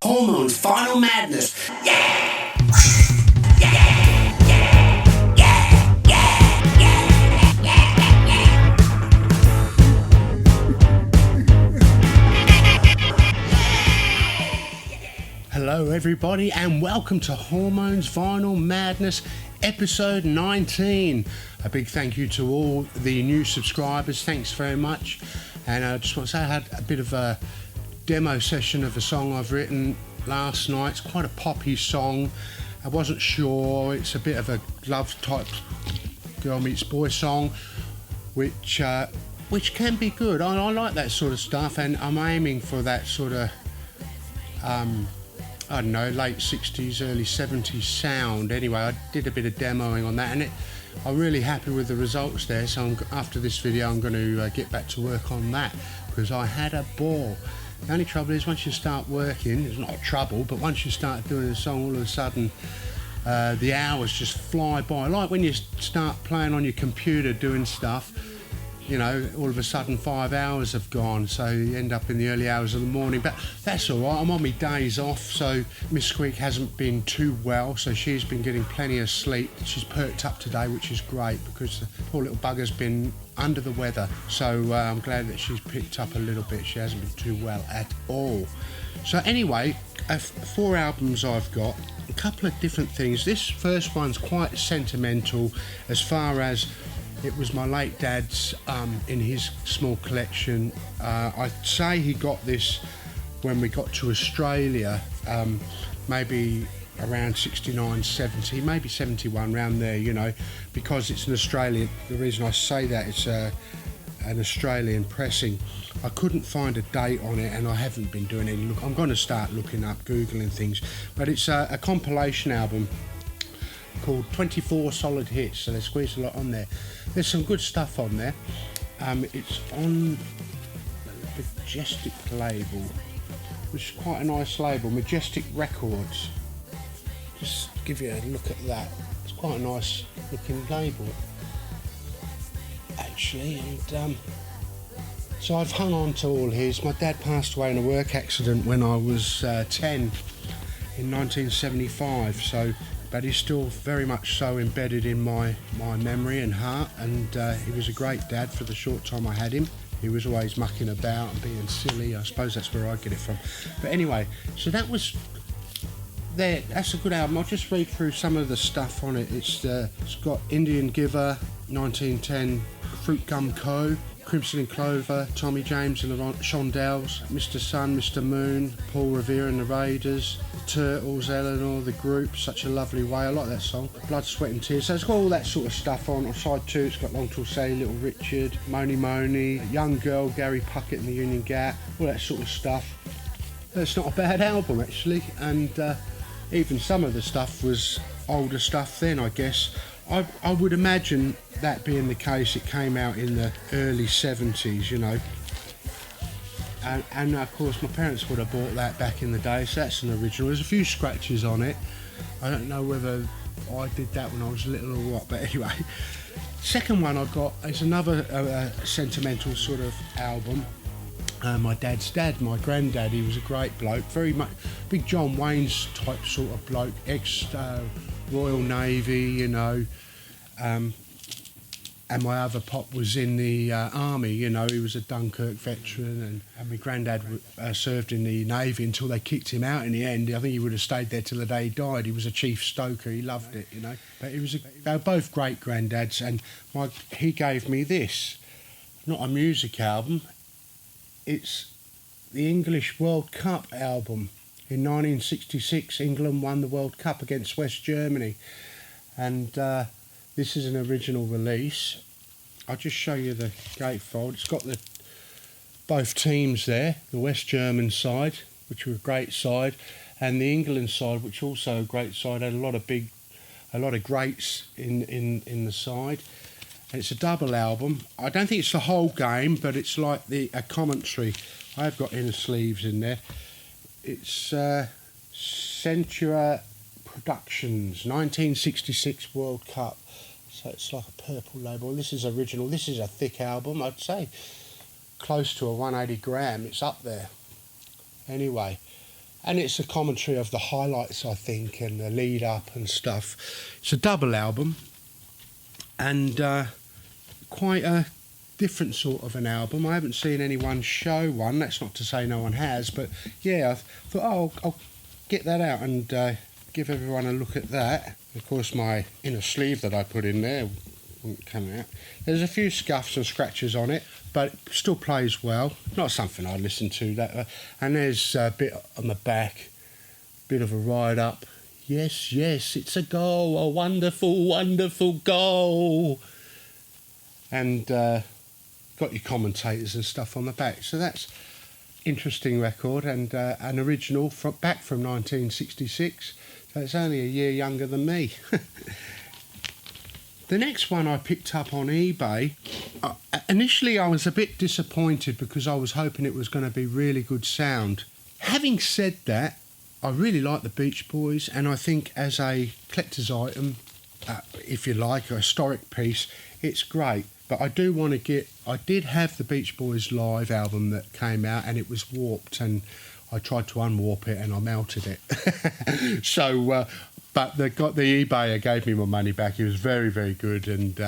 Hormones Final Madness. Yeah! Hello everybody and welcome to Hormones Vinyl Madness episode 19. A big thank you to all the new subscribers, thanks very much. And I just want to say I had a bit of a demo session of a song I've written last night. It's quite a poppy song. I wasn't sure, it's a bit of a love type girl meets boy song, which can be good. I like that sort of stuff, and I'm aiming for that sort of I don't know, late 60s, early 70s sound. Anyway, I did a bit of demoing on that, and I'm really happy with the results there. So after this video, I'm going to get back to work on that, because I had a ball. The only trouble is once you start working, it's not a trouble, but once you start doing a song, all of a sudden the hours just fly by. Like when you start playing on your computer doing stuff, you know, all of a sudden 5 hours have gone, so you end up in the early hours of the morning. But that's all right, I'm on my days off, so Miss Squeak hasn't been too well, so she's been getting plenty of sleep. She's perked up today, which is great, because the poor little bugger's been under the weather, so I'm glad that she's picked up a little bit. She hasn't been too well at all. So anyway, 4 albums I've got, a couple of different things. This first one's quite sentimental, as far as it was my late dad's in his small collection. I'd say he got this when we got to Australia, maybe around 69, 70, maybe 71, around there, you know, because it's an Australian. The reason I say that, it's an Australian pressing. I couldn't find a date on it, and I haven't been doing any look. I'm going to start looking up, Googling things, but it's a compilation album called 24 Solid Hits, so they squeezed a lot on there. There's some good stuff on there. It's on the Majestic label, which is quite a nice label, Majestic Records. Just give you a look at that. It's quite a nice looking label, actually. And so I've hung on to all his. My dad passed away in a work accident when I was 10 in 1975, so but he's still very much so embedded in my memory and heart, and he was a great dad for the short time I had him. He was always mucking about and being silly. I suppose that's where I get it from. But anyway, so that was there. That's a good album. I'll just read through some of the stuff on it. It's got Indian Giver, 1910, Fruit Gum Co., Crimson and Clover, Tommy James and the Shondells, Mr. Sun, Mr. Moon, Paul Revere and the Raiders, the Turtles, Eleanor, the Group, Such a Lovely Way. I like that song. Blood, Sweat and Tears. So it's got all that sort of stuff on. On side 2, it's got Long Tall Sally, Little Richard, Mony Mony, Young Girl, Gary Puckett and the Union Gap, all that sort of stuff. It's not a bad album, actually, and even some of the stuff was older stuff then, I guess. I would imagine that being the case, it came out in the early 70s, you know. And of course my parents would have bought that back in the day, so that's an original. There's a few scratches on it. I don't know whether I did that when I was little or what, but anyway. Second one I got is another sentimental sort of album. My dad's dad, my granddad, he was a great bloke, very much big John Wayne's type sort of bloke, ex-Royal Navy, you know, and my other pop was in the army, you know. He was a Dunkirk veteran, and my granddad served in the Navy until they kicked him out in the end. I think he would have stayed there till the day he died. He was a chief stoker, he loved it, you know. But they were both great granddads, and he gave me this, not a music album, it's the English World Cup album. In 1966, England won the World Cup against West Germany, and this is an original release. I'll just show you the gatefold. It's got both teams there, the West German side, which were a great side, and the England side, which also a great side, had a lot of greats in the side. And it's a double album. I don't think it's the whole game, but it's like a commentary. I've got inner sleeves in there. It's Centura Productions, 1966 World Cup. So it's like a purple label. This is original. This is a thick album, I'd say. Close to a 180 gram. It's up there. Anyway. And it's a commentary of the highlights, I think, and the lead up and stuff. It's a double album. And quite a different sort of an album. I haven't seen anyone show one. That's not to say no one has. But yeah, I thought, oh, I'll get that out and give everyone a look at that. Of course, my inner sleeve that I put in there wouldn't come out. There's a few scuffs and scratches on it, but it still plays well. Not something I listen to that. And there's a bit on the back, bit of a ride up. Yes, yes, it's a goal, a wonderful, wonderful goal. And got your commentators and stuff on the back. So that's interesting record, and an original back from 1966. So it's only a year younger than me. The next one I picked up on eBay. Initially I was a bit disappointed because I was hoping it was going to be really good sound. Having said that, I really like the Beach Boys, and I think as a collector's item, if you like, a historic piece, it's great. But I do want to I did have the Beach Boys live album that came out, and it was warped, and I tried to unwarp it and I melted it. So, but the eBayer gave me my money back. He was very, very good, and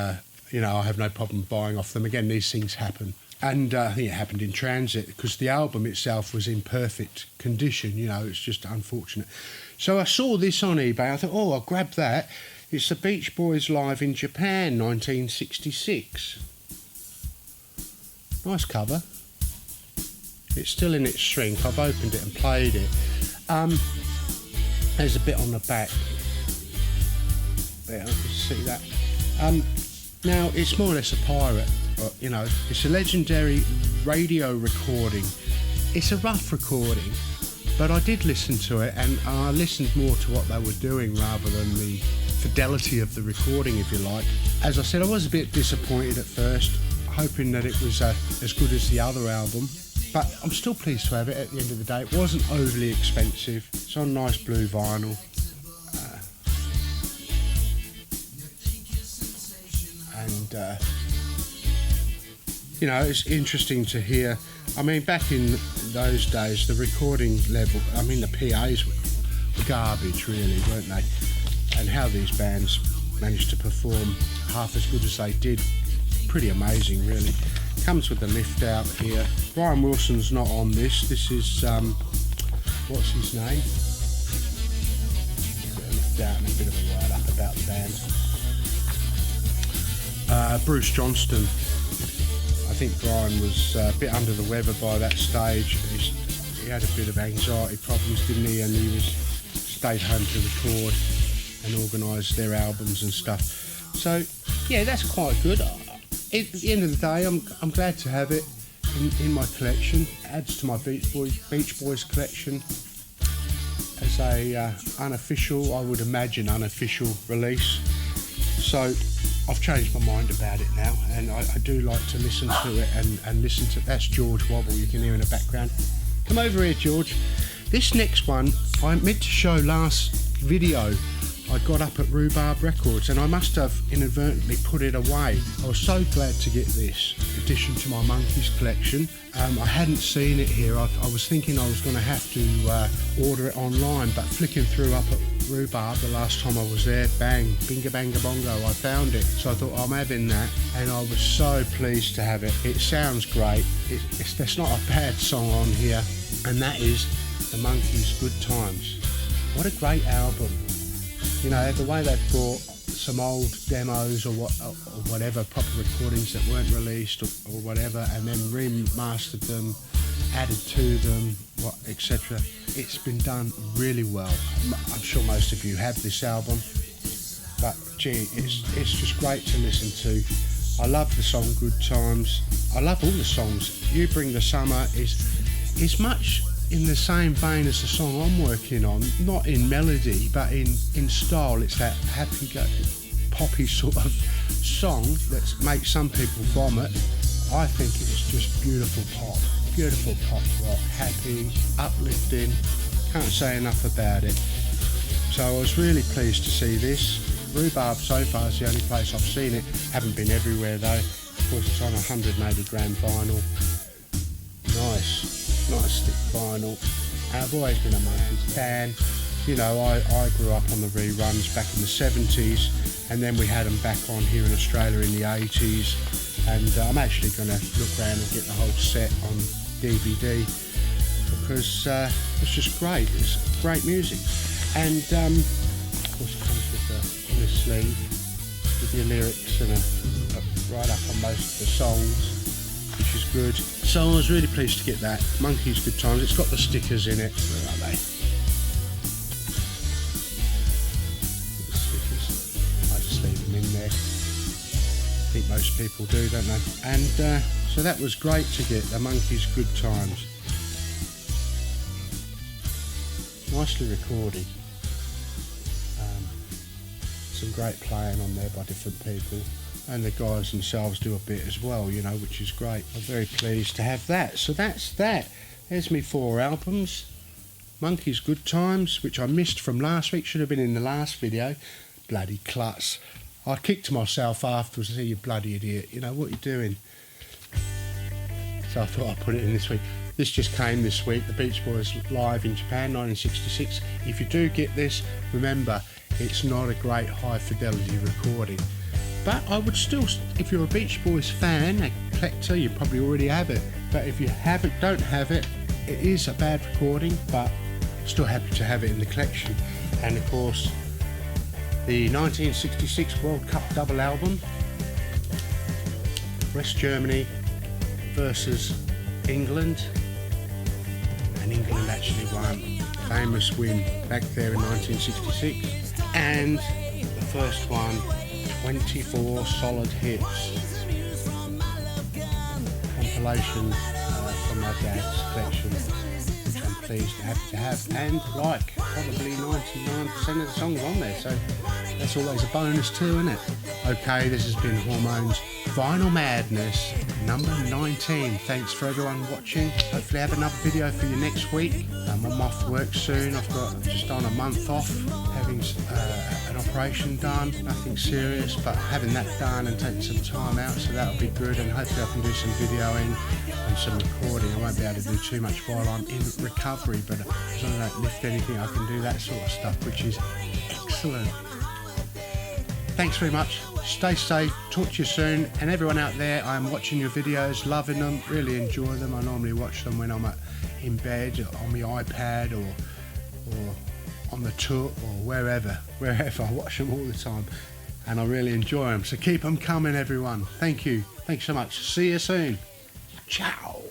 you know, I have no problem buying off them. Again, these things happen. And I think it happened in transit because the album itself was in perfect condition. You know, it's just unfortunate. So I saw this on eBay. I thought, oh, I'll grab that. It's the Beach Boys live in Japan, 1966. Nice cover. It's still in its shrink. I've opened it and played it. There's a bit on the back. There, you can see that. Now, it's more or less a pirate. You know, it's a legendary radio recording. It's a rough recording, but I did listen to it, and I listened more to what they were doing rather than the fidelity of the recording, if you like. As I said, I was a bit disappointed at first, hoping that it was as good as the other album, but I'm still pleased to have it at the end of the day. It wasn't overly expensive. It's on nice blue vinyl. You know, it's interesting to hear. I mean, back in those days, the recording level, I mean, the PAs were garbage, really, weren't they? And how these bands managed to perform half as good as they did, pretty amazing, really. Comes with the lift out here. Brian Wilson's not on this. This is, what's his name? Got a lift out and a bit of a write-up about the band. Bruce Johnston. I think Brian was a bit under the weather by that stage. He had a bit of anxiety problems, didn't he? And he stayed home to record and organise their albums and stuff. So, yeah, that's quite good. At the end of the day, I'm glad to have it in my collection. It adds to my Beach Boys collection as a unofficial, I would imagine, unofficial release. So I've changed my mind about it now, and I do like to listen to it and listen to... That's George Wobble, you can hear in the background. Come over here, George. This next one, I meant to show last video. I got up at Rhubarb Records, and I must have inadvertently put it away. I was so glad to get this addition to my Monkeys collection. I hadn't seen it here. I was thinking I was going to have to order it online, but flicking through up at Rhubarb the last time I was there, bang, binga banga bongo, I found it. So I thought, I'm having that, and I was so pleased to have it. It sounds great. There's not a bad song on here, and that is the Monkeys' Good Times. What a great album. You know, the way they brought some old demos or whatever, proper recordings that weren't released or whatever, and then remastered them, added to them, etc. It's been done really well. I'm sure most of you have this album, but gee, it's just great to listen to. I love the song Good Times. I love all the songs. You Bring the Summer is much in the same vein as the song I'm working on, not in melody but in style. It's that happy poppy sort of song that makes some people vomit. I think it's just beautiful pop rock, happy, uplifting, can't say enough about it. So I was really pleased to see this. Rhubarb so far is the only place I've seen it. Haven't been everywhere though. Of course it's on 180 gram vinyl. Nice thick vinyl. I've always been a Monkeys fan. You know, I grew up on the reruns back in the 70s, and then we had them back on here in Australia in the 80s, and I'm actually going to look around and get the whole set on DVD, because it's just great. It's great music. And of course it comes with the sleeve with your lyrics and right up on most of the songs, which is good. So I was really pleased to get that. Monkeys Good Times. It's got the stickers in it. Where are they? The stickers. I just leave them in there. I think most people do, don't they? And so that was great to get the Monkeys Good Times. Nicely recorded. Some great playing on there by different people, and the guys themselves do a bit as well, you know, which is great. I'm very pleased to have that. So that's that. There's me 4 albums. Monkeys Good Times, which I missed from last week, should have been in the last video. Bloody klutz. I kicked myself afterwards and said, you bloody idiot, you know, what are you doing? So I thought I'd put it in this week. This just came this week, the Beach Boys live in Japan, 1966. If you do get this, remember, it's not a great high fidelity recording. But I would still, if you're a Beach Boys fan, a collector, you probably already have it. But if you don't have it, it is a bad recording, but still happy to have it in the collection. And of course, the 1966 World Cup double album, West Germany versus England. And England actually won. Famous win back there in 1966. And the first one, 24 solid hits. Compilation from my dad's collection, which I'm pleased to have. And like probably 99% of the songs on there, so that's always a bonus too, isn't it? Okay, this has been Hormones Vinyl Madness number 19. Thanks for everyone watching. Hopefully I have another video for you next week. I'm off work soon. I've got just on a month off, having an operation done. Nothing serious, but having that done and taking some time out, so that'll be good. And hopefully I can do some videoing and some recording. I won't be able to do too much while I'm in recovery, but as long as I don't lift anything, I can do that sort of stuff, which is excellent. Thanks very much. Stay safe. Talk to you soon. And everyone out there, I'm watching your videos, loving them, really enjoy them. I normally watch them when I'm in bed, on my iPad, or on the tour, or wherever. I watch them all the time, and I really enjoy them. So keep them coming, everyone. Thank you. Thanks so much. See you soon. Ciao.